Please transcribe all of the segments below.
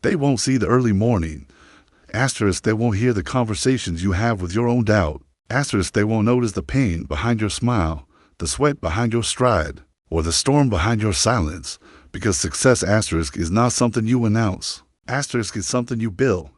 They won't see the early morning. Asterisk, they won't hear the conversations you have with your own doubt. Asterisk, they won't notice the pain behind your smile, the sweat behind your stride, or the storm behind your silence, because success, asterisk, is not something you announce. Asterisk is something you build.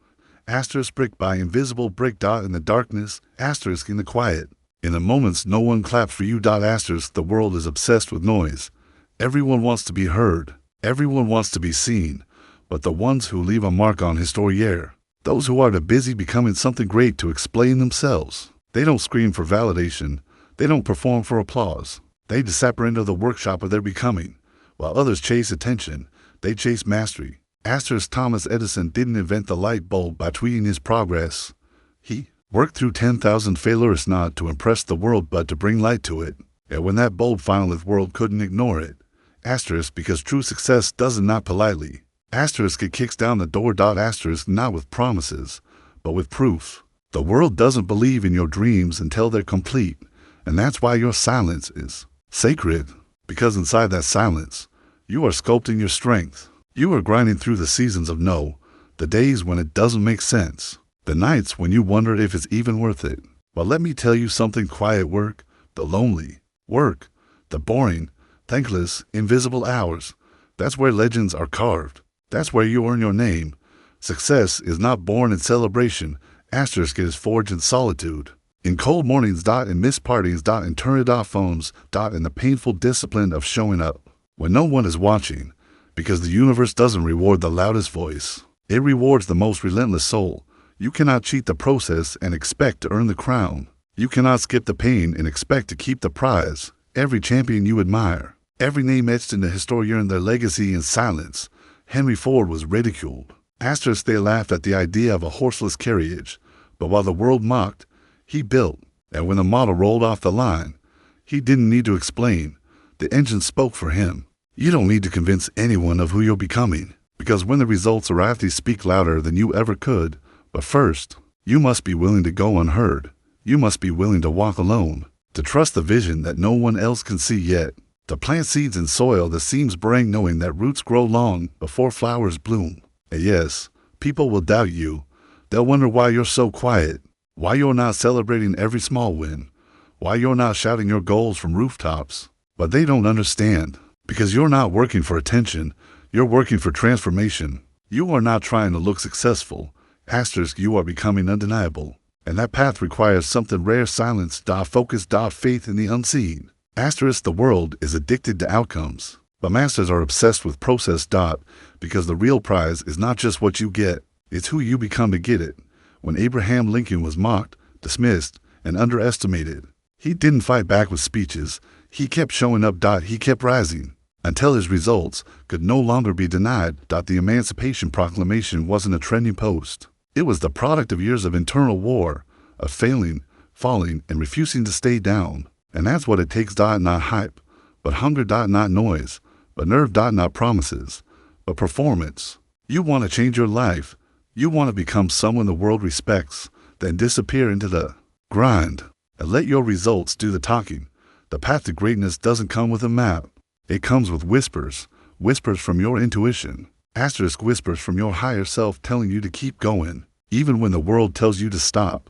Asterisk, brick by invisible brick, dot in the darkness, asterisk in the quiet. In the moments no one claps for you, dot asterisk, the world is obsessed with noise. Everyone wants to be heard. Everyone wants to be seen. But the ones who leave a mark on historiere, those who are too busy becoming something great to explain themselves. They don't scream for validation. They don't perform for applause. They disappear into the workshop of their becoming. While others chase attention, they chase mastery. Asterisk, Thomas Edison didn't invent the light bulb by tweeting his progress. He worked through 10,000 failures not to impress the world but to bring light to it. And when that bulb finally, the world couldn't ignore it. Asterisk, because true success does it not politely. Asterisk, it kicks down the door, dot asterisk, not with promises, but with proof. The world doesn't believe in your dreams until they're complete, and that's why your silence is sacred, because inside that silence, you are sculpting your strength. You are grinding through the seasons of no, the days when it doesn't make sense, the nights when you wonder if it's even worth it. But let me tell you something, quiet work, the lonely work, the boring, thankless, invisible hours, that's where legends are carved. That's where you earn your name. Success is not born in celebration, asterisk, it is forged in solitude. In cold mornings, dot in missed parties, dot in turned off phones, dot in the painful discipline of showing up when no one is watching, because the universe doesn't reward the loudest voice. It rewards the most relentless soul. You cannot cheat the process and expect to earn the crown. You cannot skip the pain and expect to keep the prize. Every champion you admire, every name etched in the history earned their legacy in silence. Henry Ford was ridiculed. Asterisk, they laughed at the idea of a horseless carriage, but while the world mocked, he built, and when the model rolled off the line, he didn't need to explain. The engine spoke for him. You don't need to convince anyone of who you're becoming, because when the results arrive, they speak louder than you ever could. But first, you must be willing to go unheard. You must be willing to walk alone, to trust the vision that no one else can see yet, to plant seeds in soil that seems barren, knowing that roots grow long before flowers bloom. And yes, people will doubt you. They'll wonder why you're so quiet, why you're not celebrating every small win, why you're not shouting your goals from rooftops. But they don't understand, because you're not working for attention, you're working for transformation. You are not trying to look successful. Asterisk, you are becoming undeniable. And that path requires something rare, silence, focus, faith in the unseen. Asterisk, the world is addicted to outcomes, but masters are obsessed with process, because the real prize is not just what you get, it's who you become to get it. When Abraham Lincoln was mocked, dismissed, and underestimated, he didn't fight back with speeches. He kept showing up, he kept rising, until his results could no longer be denied. The Emancipation Proclamation wasn't a trending post. It was the product of years of internal war, of failing, falling, and refusing to stay down. And that's what it takes, not hype, but hunger, not noise, but nerve, not promises, but performance. You want to change your life. You want to become someone the world respects, then disappear into the grind and let your results do the talking. The path to greatness doesn't come with a map. It comes with whispers, whispers from your intuition, asterisk, whispers from your higher self telling you to keep going, even when the world tells you to stop.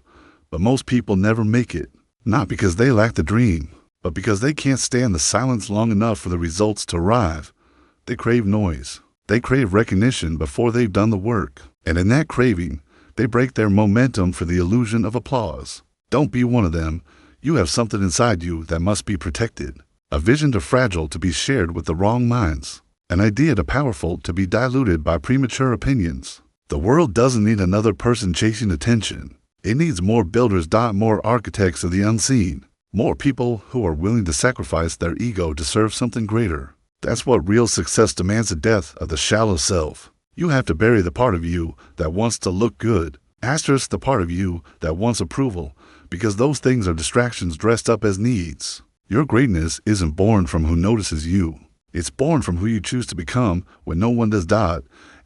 But most people never make it. Not because they lack the dream, but because they can't stand the silence long enough for the results to arrive. They crave noise. They crave recognition before they've done the work. And in that craving, they break their momentum for the illusion of applause. Don't be one of them. You have something inside you that must be protected. A vision too fragile to be shared with the wrong minds. An idea too powerful to be diluted by premature opinions. The world doesn't need another person chasing attention. It needs more builders, more architects of the unseen, more people who are willing to sacrifice their ego to serve something greater. That's what real success demands, the death of the shallow self. You have to bury the part of you that wants to look good, asterisk, the part of you that wants approval, because those things are distractions dressed up as needs. Your greatness isn't born from who notices you. It's born from who you choose to become when no one does,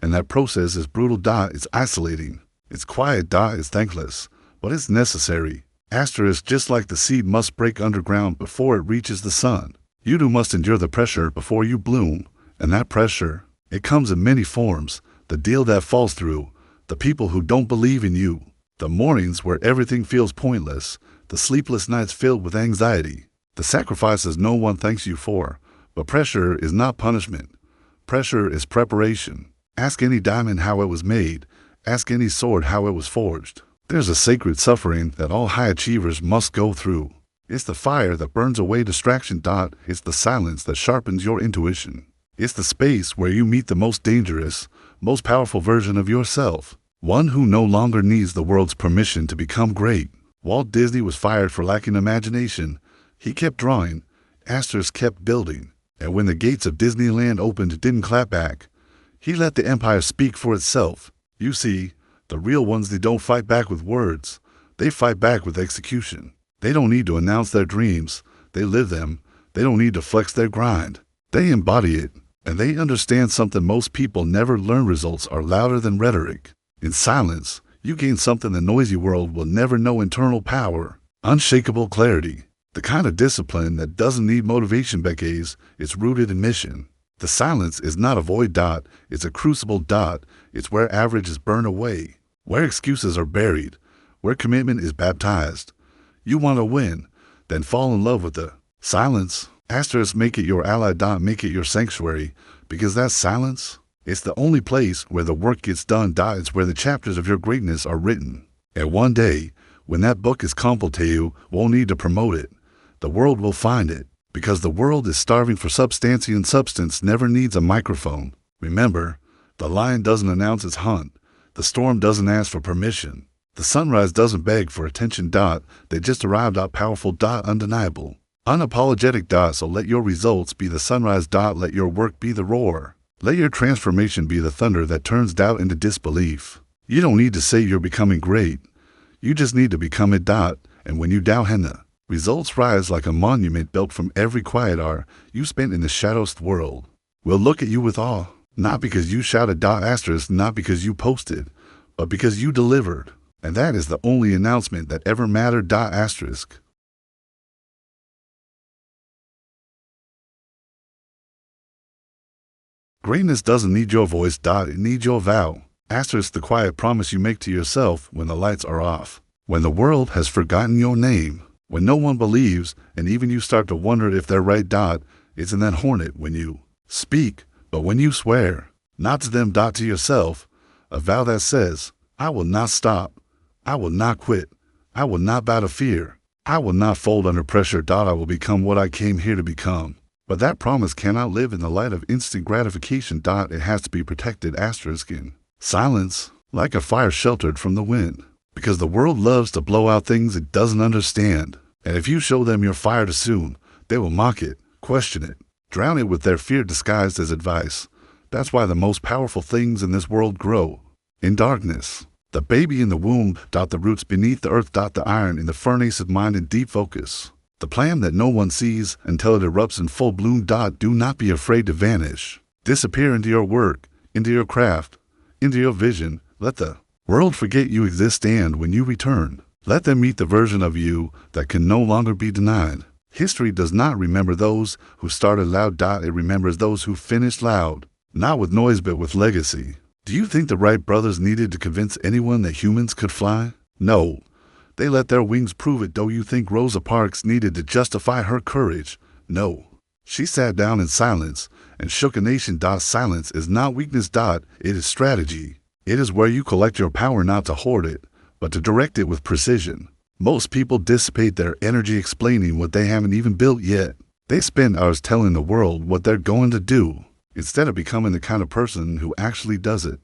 and that process is brutal, it's isolating. It's quiet, it's thankless, but it's necessary. Asterisk, just like the seed must break underground before it reaches the sun. You too must endure the pressure before you bloom, and that pressure, it comes in many forms. the deal that falls through, the people who don't believe in you, the mornings where everything feels pointless, the sleepless nights filled with anxiety, the sacrifices no one thanks you for. But pressure is not punishment. Pressure is preparation. Ask any diamond how it was made. Ask any sword how it was forged. There's a sacred suffering that all high achievers must go through. It's the fire that burns away distraction. It's the silence that sharpens your intuition. It's the space where you meet the most dangerous, most powerful version of yourself. One who no longer needs the world's permission to become great. Walt Disney was fired for lacking imagination. He kept drawing. Astros kept building. And when the gates of Disneyland opened, it didn't clap back. He let the empire speak for itself. You see, the real ones, they don't fight back with words. They fight back with execution. They don't need to announce their dreams. They live them. They don't need to flex their grind. They embody it. And they understand something most people never learn. Results are louder than rhetoric. In silence, you gain something the noisy world will never know: internal power, unshakable clarity. The kind of discipline that doesn't need motivation becques, it's rooted in mission. The silence is not a void. It's a crucible. It's where average is burned away, where excuses are buried, where commitment is baptized. You want to win, then fall in love with the silence. Asterisk, make it your ally. Make it your sanctuary, because that silence, it's the only place where the work gets done. It's where the chapters of your greatness are written. And one day, when that book is completed, you won't need to promote it. The world will find it, because the world is starving for substance, and substance never needs a microphone. Remember, the lion doesn't announce its hunt. The storm doesn't ask for permission. The sunrise doesn't beg for attention. They just arrived. Powerful. Undeniable. Unapologetic. So let your results be the sunrise. Let your work be the roar. Let your transformation be the thunder that turns doubt into disbelief. You don't need to say you're becoming great. You just need to become it. And when you doubt, the results rise like a monument built from every quiet hour you spent in the shadowed world. We'll look at you with awe, not because you shouted. Asterisk, not because you posted, but because you delivered. And that is the only announcement that ever mattered. Asterisk. Greatness doesn't need your voice. It needs your vow. Asterisk, the quiet promise you make to yourself when the lights are off, when the world has forgotten your name, when no one believes, and even you start to wonder if they're right. It's in that hornet when you speak, but when you swear, not to them. To yourself, a vow that says, I will not stop. I will not quit. I will not bow to fear. I will not fold under pressure. I will become what I came here to become. But that promise cannot live in the light of instant gratification. It has to be protected. Asterisk, in silence, like a fire sheltered from the wind. Because the world loves to blow out things it doesn't understand. And if you show them your fire too soon, they will mock it, question it, drown it with their fear disguised as advice. That's why the most powerful things in this world grow in darkness. The baby in the womb. The roots beneath the earth. The iron in the furnace of mind in deep focus. The plan that no one sees until it erupts in full bloom. Do not be afraid to vanish. Disappear into your work, into your craft, into your vision. Let the world forget you exist, and when you return, let them meet the version of you that can no longer be denied. History does not remember those who started loud. It remembers those who finished loud, not with noise but with legacy. Do you think the Wright brothers needed to convince anyone that humans could fly? No. They let their wings prove it. Do you think Rosa Parks needed to justify her courage? No. She sat down in silence and shook a nation. Silence is not weakness. It is strategy. It is where you collect your power, not to hoard it, but to direct it with precision. Most people dissipate their energy explaining what they haven't even built yet. They spend hours telling the world what they're going to do, instead of becoming the kind of person who actually does it.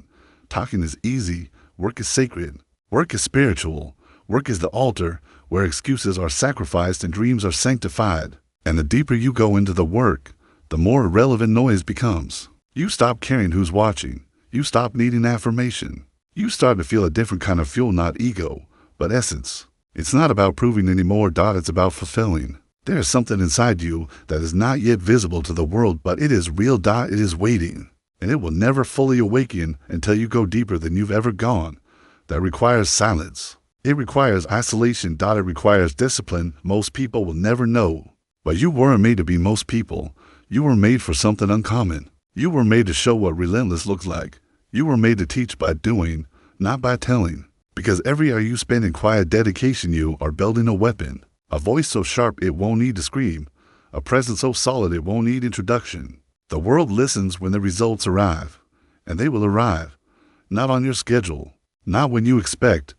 Talking is easy. Work is sacred. Work is spiritual. Work is the altar where excuses are sacrificed and dreams are sanctified. And the deeper you go into the work, the more irrelevant noise becomes. You stop caring who's watching. You stop needing affirmation. You start to feel a different kind of fuel, not ego, but essence. It's not about proving anymore. It's about fulfilling. There is something inside you that is not yet visible to the world, but it is real. It is waiting, and it will never fully awaken until you go deeper than you've ever gone. That requires silence. It requires isolation. It requires discipline most people will never know. But you weren't made to be most people. You were made for something uncommon. You were made to show what relentless looks like. You were made to teach by doing, not by telling. Because every hour you spend in quiet dedication, you are building a weapon. A voice so sharp it won't need to scream. A presence so solid it won't need introduction. The world listens when the results arrive. And they will arrive. Not on your schedule. Not when you expect.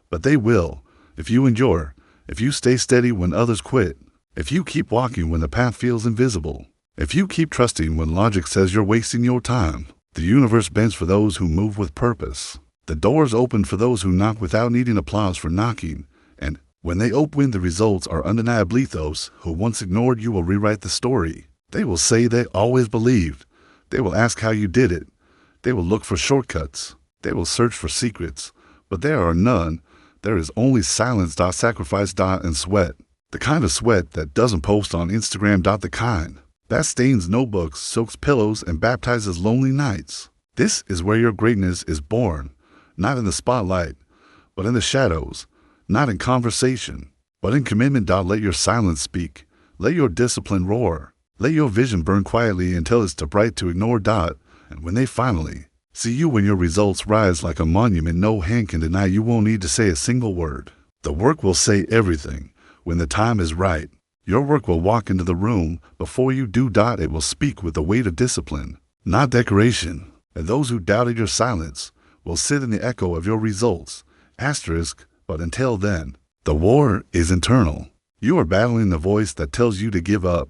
But they will. If you endure. If you stay steady when others quit. If you keep walking when the path feels invisible. If you keep trusting when logic says you're wasting your time. The universe bends for those who move with purpose. The doors open for those who knock without needing applause for knocking. And when they open, the results are undeniably. Those who once ignored you will rewrite the story. They will say they always believed. They will ask how you did it. They will look for shortcuts. They will search for secrets. But there are none. There is only silence, sacrifice, and sweat. The kind of sweat that doesn't post on Instagram. The kind that stains notebooks, soaks pillows, and baptizes lonely nights. This is where your greatness is born. Not in the spotlight, but in the shadows. Not in conversation, but in commitment. Let your silence speak. Let your discipline roar. Let your vision burn quietly until it's too bright to ignore. And when they finally see you, when your results rise like a monument no hand can deny, you won't need to say a single word. The work will say everything. When the time is right, your work will walk into the room before you do. It will speak with the weight of discipline, not decoration. And those who doubted your silence will sit in the echo of your results. But until then, the war is internal. You are battling the voice that tells you to give up.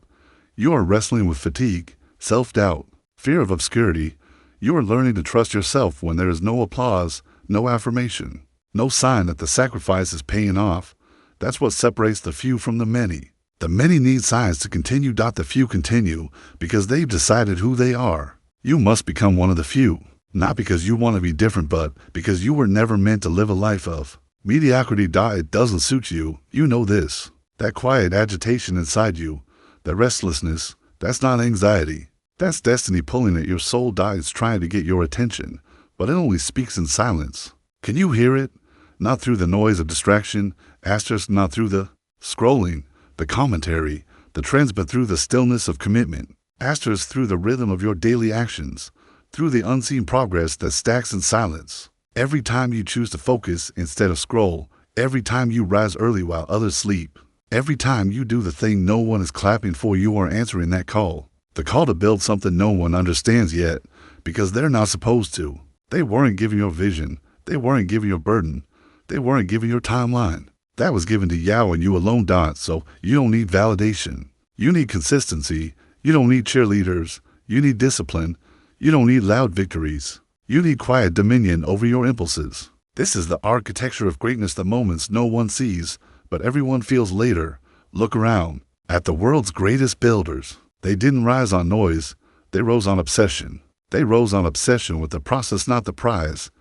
You are wrestling with fatigue, self-doubt, fear of obscurity. You are learning to trust yourself when there is no applause, no affirmation, no sign that the sacrifice is paying off. That's what separates the few from the many. The many need signs to continue. The few continue because they've decided who they are. You must become one of the few, not because you want to be different, but because you were never meant to live a life of mediocrity. It doesn't suit you. You know this. That quiet agitation inside you, that restlessness, that's not anxiety. That's destiny pulling at your soul. It's trying to get your attention, but it only speaks in silence. Can you hear it? Not through the noise of distraction, not through the scrolling, the commentary, the trends, but through the stillness of commitment. Through the rhythm of your daily actions, through the unseen progress that stacks in silence. Every time you choose to focus instead of scroll, every time you rise early while others sleep, every time you do the thing no one is clapping for, you are answering that call. The call to build something no one understands yet, because they're not supposed to. They weren't giving your vision. They weren't giving your burden. They weren't giving your timeline. That was given to Yao and you alone. So you don't need validation. You need consistency. You don't need cheerleaders. You need discipline. You don't need loud victories. You need quiet dominion over your impulses. This is the architecture of greatness, the moments no one sees, but everyone feels later. Look around at the world's greatest builders. They didn't rise on noise. They rose on obsession. They rose on obsession with the process, not the prize.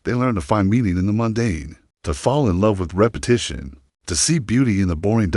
They learned to find meaning in the mundane, to fall in love with repetition, to see beauty in the boring.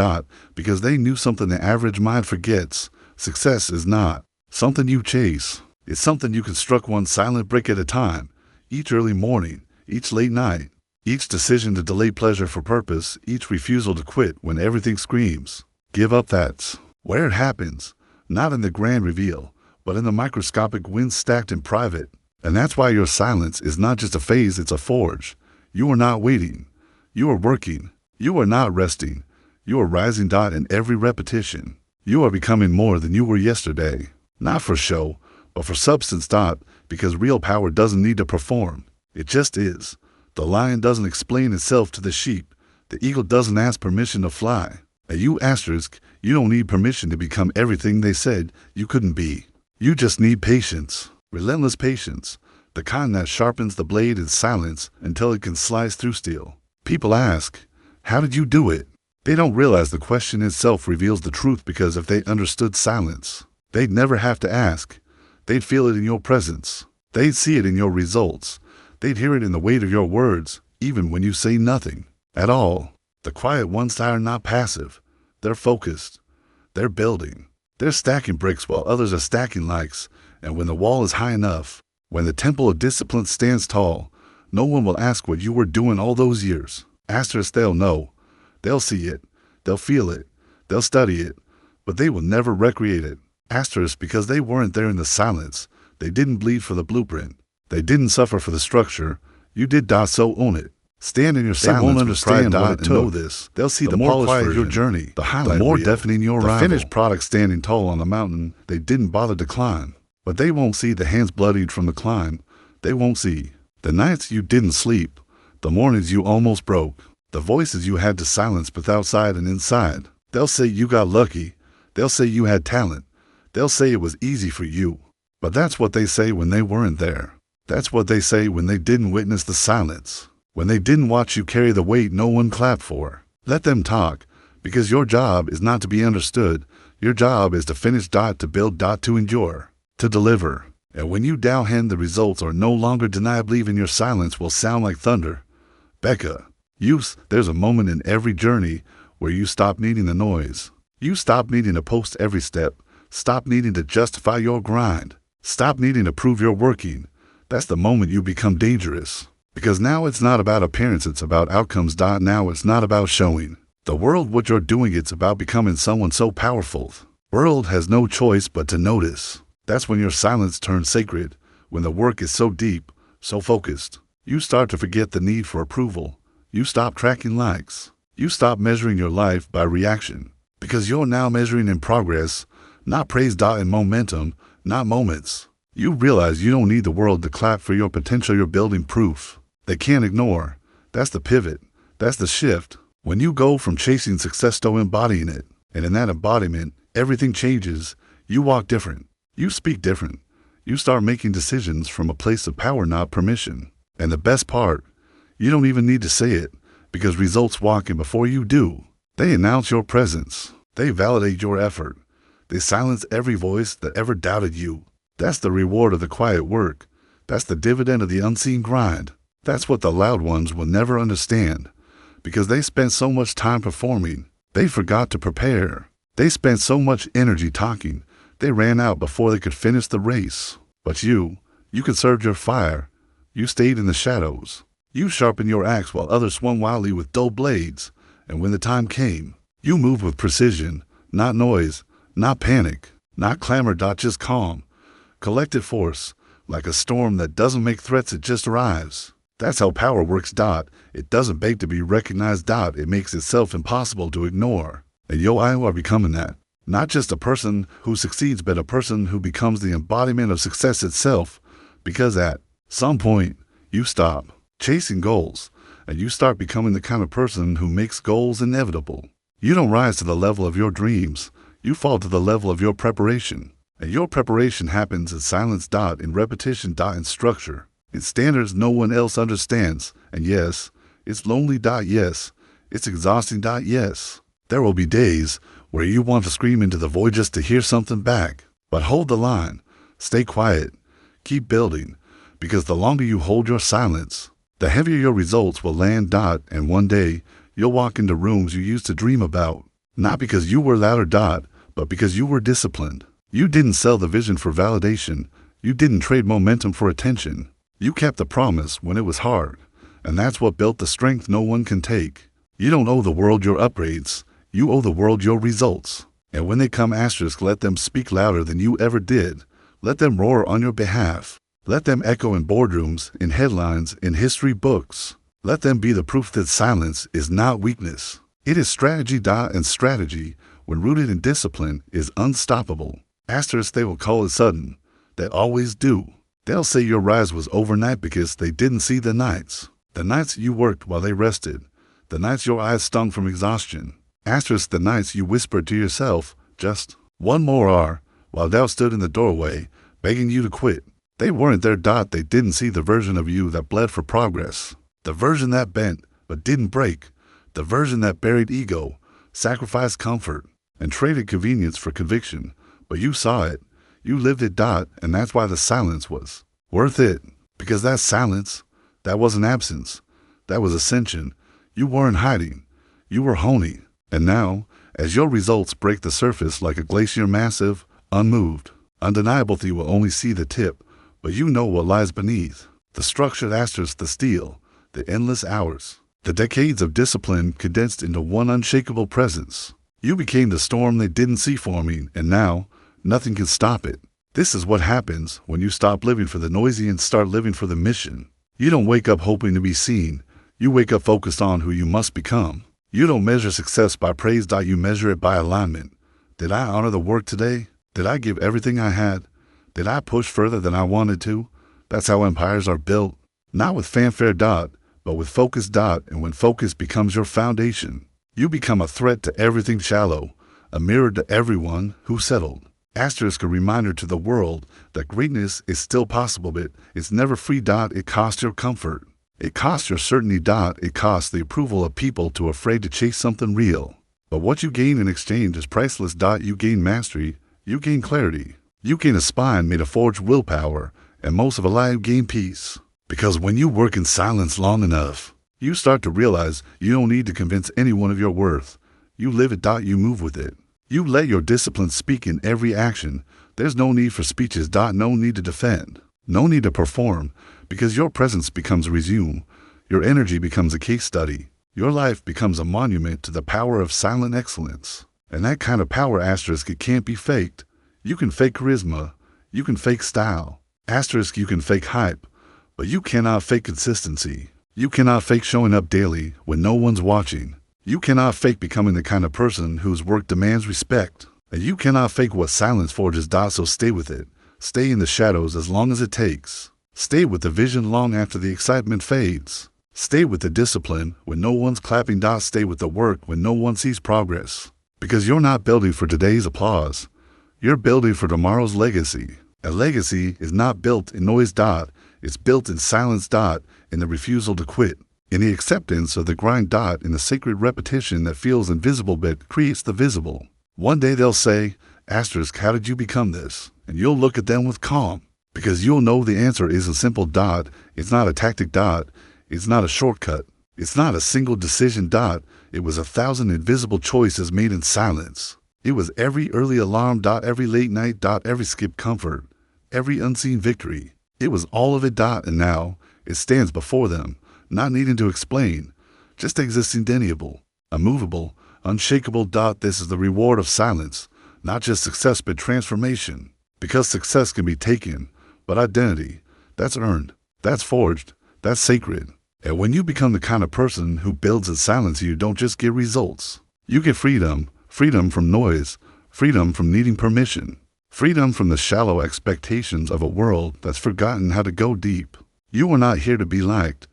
Because they knew something the average mind forgets. Success is not something you chase. It's something you construct one silent brick at a time. Each early morning, each late night, each decision to delay pleasure for purpose, each refusal to quit when everything screams give up. That's where it happens. Not in the grand reveal, but in the microscopic wins stacked in private. And that's why your silence is not just a phase, it's a forge. You are not waiting. You are working. You are not resting. You are rising. In every repetition. You are becoming more than you were yesterday. Not for show, but for substance. Because real power doesn't need to perform. It just is. The lion doesn't explain itself to the sheep. The eagle doesn't ask permission to fly. And you you don't need permission to become everything they said you couldn't be. You just need patience. Relentless patience. The kind that sharpens the blade in silence until it can slice through steel. People ask, how did you do it? They don't realize the question itself reveals the truth, because if they understood silence, they'd never have to ask. They'd feel it in your presence. They'd see it in your results. They'd hear it in the weight of your words, even when you say nothing at all. The quiet ones are not passive. They're focused. They're building. They're stacking bricks while others are stacking likes. And when the wall is high enough, when the temple of discipline stands tall, no one will ask what you were doing all those years. They'll know. They'll see it. They'll feel it. They'll study it. But they will never recreate it. Because they weren't there in the silence. They didn't bleed for the blueprint. They didn't suffer for the structure. You did. So own it. Stand in your silence. They won't understand what it took. Know this. They'll see the more quiet your journey, the highlight, the more deafening your arrival, the finished product standing tall on the mountain they didn't bother to climb. But they won't see the hands bloodied from the climb. They won't see the nights you didn't sleep, the mornings you almost broke, the voices you had to silence both outside and inside. They'll say you got lucky. They'll say you had talent. They'll say it was easy for you. But that's what they say when they weren't there. That's what they say when they didn't witness the silence, when they didn't watch you carry the weight no one clapped for. Let them talk, because your job is not to be understood. Your job is to finish. To build. To endure. To deliver. And when you downhand the results are no longer deniable, even your silence will sound like thunder. Becca, there's a moment in every journey where you stop needing the noise. You stop needing to post every step. Stop needing to justify your grind. Stop needing to prove you're working. That's the moment you become dangerous. Because now it's not about appearance, it's about outcomes. Now it's not about showing the world what you're doing, it's about becoming someone so powerful. World has no choice but to notice. That's when your silence turns sacred, when the work is so deep, so focused. You start to forget the need for approval. You stop tracking likes. You stop measuring your life by reaction, because you're now measuring in progress, not praise. And momentum, not moments. You realize you don't need the world to clap for your potential. You're building proof they can't ignore. That's the pivot. That's the shift. When you go from chasing success to embodying it, and in that embodiment, everything changes. You walk different. You speak different. You start making decisions from a place of power, not permission. And the best part, you don't even need to say it, because results walk in before you do. They announce your presence. They validate your effort. They silence every voice that ever doubted you. That's the reward of the quiet work. That's the dividend of the unseen grind. That's what the loud ones will never understand, because they spent so much time performing, they forgot to prepare. They spent so much energy talking, they ran out before they could finish the race. But you conserved your fire. You stayed in the shadows. You sharpened your axe while others swung wildly with dull blades. And when the time came, you moved with precision, not noise, not panic, not clamor. Just calm, collected force, like a storm that doesn't make threats, it just arrives. That's how power works. It doesn't beg to be recognized. It makes itself impossible to ignore. And you are becoming that. Not just a person who succeeds, but a person who becomes the embodiment of success itself. Because at some point, you stop chasing goals, and you start becoming the kind of person who makes goals inevitable. You don't rise to the level of your dreams. You fall to the level of your preparation. And your preparation happens in silence. In repetition. In structure. In standards no one else understands. And yes, it's lonely. Yes, it's exhausting. Yes, there will be days where you want to scream into the void just to hear something back. But hold the line. Stay quiet. Keep building. Because the longer you hold your silence, the heavier your results will land. And one day, you'll walk into rooms you used to dream about. Not because you were louder. But because you were disciplined. You didn't sell the vision for validation. You didn't trade momentum for attention. You kept the promise when it was hard, and that's what built the strength no one can take. You don't owe the world your upgrades. You owe the world your results. And when they come, let them speak louder than you ever did. Let them roar on your behalf. Let them echo in boardrooms, in headlines, in history books. Let them be the proof that silence is not weakness. It is strategy. And strategy, when rooted in discipline, is unstoppable. They will call it sudden. They always do. They'll say your rise was overnight because they didn't see the nights. The nights you worked while they rested. The nights your eyes stung from exhaustion. The nights you whispered to yourself, just one more hour, while doubt stood in the doorway, begging you to quit. They weren't there. They didn't see the version of you that bled for progress. The version that bent, but didn't break. The version that buried ego, sacrificed comfort, and traded convenience for conviction. But you saw it. You lived it. And that's why the silence was worth it. Because that silence, that wasn't absence. That was ascension. You weren't hiding. You were honing. And now, as your results break the surface like a glacier, massive, unmoved, undeniable, you will only see the tip, but you know what lies beneath. The structured the steel, the endless hours, the decades of discipline condensed into one unshakable presence. You became the storm they didn't see forming, and now, nothing can stop it. This is what happens when you stop living for the noisy and start living for the mission. You don't wake up hoping to be seen. You wake up focused on who you must become. You don't measure success by praise. You measure it by alignment. Did I honor the work today? Did I give everything I had? Did I push further than I wanted to? That's how empires are built. Not with fanfare, but with focus. And when focus becomes your foundation, you become a threat to everything shallow, a mirror to everyone who settled. Asterisk, a reminder to the world that greatness is still possible, but it's never free. It costs your comfort. It costs your certainty. It costs the approval of people too afraid to chase something real. But what you gain in exchange is priceless. You gain mastery. You gain clarity. You gain a spine made of forged willpower. And most of all, you gain peace. Because when you work in silence long enough, you start to realize you don't need to convince anyone of your worth. You live it. You move with it. You let your discipline speak in every action. There's no need for speeches. No need to defend. No need to perform, because your presence becomes a resume. Your energy becomes a case study. Your life becomes a monument to the power of silent excellence. And that kind of power, asterisk, it can't be faked. You can fake charisma. You can fake style. Asterisk, you can fake hype. But you cannot fake consistency. You cannot fake showing up daily when no one's watching. You cannot fake becoming the kind of person whose work demands respect. And you cannot fake what silence forges. So stay with it. Stay in the shadows as long as it takes. Stay with the vision long after the excitement fades. Stay with the discipline when no one's clapping. Stay with the work when no one sees progress. Because you're not building for today's applause. You're building for tomorrow's legacy. A legacy is not built in noise. It's built in silence. In the refusal to quit. In the acceptance of the grind. In the sacred repetition that feels invisible but creates the visible. One day they'll say, asterisk, how did you become this? And you'll look at them with calm. Because you'll know the answer isn't simple. It's not a tactic. It's not a shortcut. It's not a single decision. It was 1,000 invisible choices made in silence. It was every early alarm. Every late night. Every skipped comfort. Every unseen victory. It was all of it. And now it stands before them, not needing to explain, just existing, deniable, immovable, unshakable. This is the reward of silence, not just success but transformation. Because success can be taken, but identity, that's earned, that's forged, that's sacred. And when you become the kind of person who builds in silence, you don't just get results. You get freedom, freedom from noise, freedom from needing permission, freedom from the shallow expectations of a world that's forgotten how to go deep. You are not here to be liked.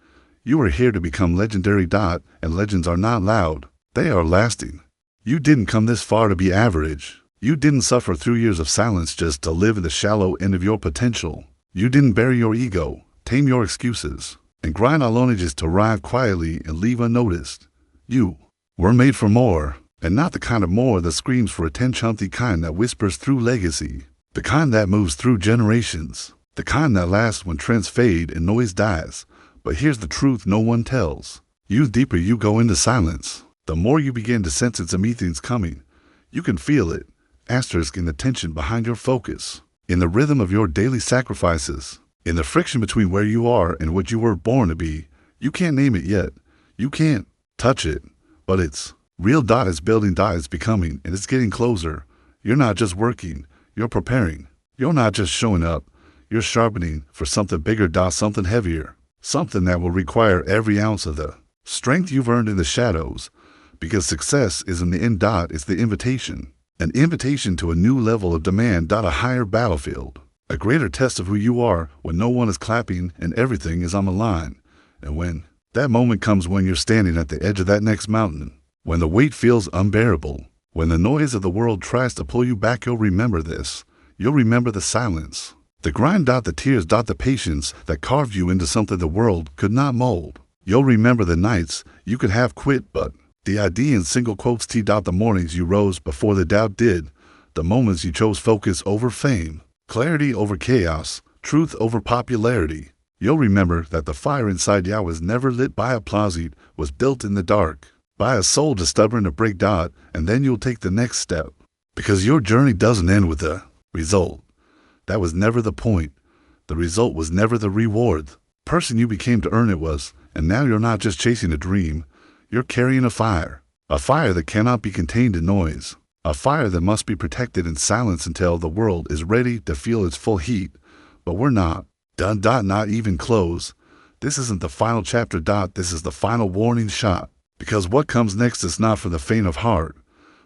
You are here to become legendary. And legends are not loud. They are lasting. You didn't come this far to be average. You didn't suffer through years of silence just to live in the shallow end of your potential. You didn't bury your ego, tame your excuses, and grind alone just to arrive quietly and leave unnoticed. You were made for more, and not the kind of more that screams for attention, the kind that whispers through legacy, the kind that moves through generations, the kind that lasts when trends fade and noise dies. But here's the truth no one tells. The deeper you go into silence, the more you begin to sense its meetings coming. You can feel it, asterisk, in the tension behind your focus, in the rhythm of your daily sacrifices, in the friction between where you are and what you were born to be. You can't name it yet. You can't touch it, but it's real. It's building. It's becoming, and it's getting closer. You're not just working, you're preparing. You're not just showing up, you're sharpening for something bigger. Something heavier, something that will require every ounce of the strength you've earned in the shadows. Because success isn't the end. It's the invitation. An invitation to a new level of demand. A higher battlefield. A greater test of who you are when no one is clapping and everything is on the line. And when that moment comes, when you're standing at the edge of that next mountain, when the weight feels unbearable, when the noise of the world tries to pull you back, you'll remember this. You'll remember the silence, the grind. The tears. The patience that carved you into something the world could not mold. You'll remember the nights you could have quit, but the idea in single quotes. The mornings you rose before the doubt did. The moments you chose focus over fame, clarity over chaos, truth over popularity. You'll remember that the fire inside you was never lit by applause. It was built in the dark, by a soul too stubborn to break. And then you'll take the next step. Because your journey doesn't end with the result. That was never the point. The result was never the reward. The person you became to earn it was. And now you're not just chasing a dream. You're carrying a fire that cannot be contained in noise, A fire that must be protected in silence until the world is ready to feel its full heat. But we're not. Not even close. This isn't the final chapter. This is the final warning shot. Because what comes next is not for the faint of heart.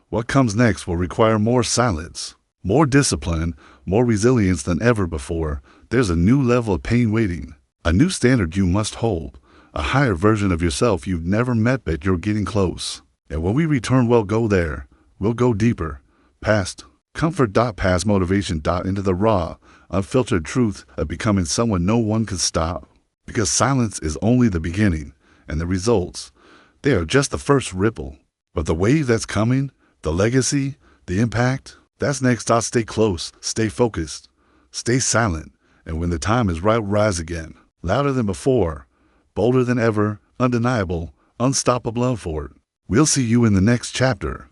What comes next will require more silence, more discipline, more resilience than ever before. There's a new level of pain waiting, a new standard you must hold, a higher version of yourself you've never met, but you're getting close. And when we return, we'll go there. We'll go deeper, past comfort. Past motivation. Into the raw, unfiltered truth of becoming someone no one can stop. Because silence is only the beginning, and the results, they are just the first ripple. But the wave that's coming, the legacy, the impact, that's next. Stay close, stay focused, stay silent, and when the time is right, rise again, louder than before, bolder than ever, undeniable, unstoppable for it. We'll see you in the next chapter.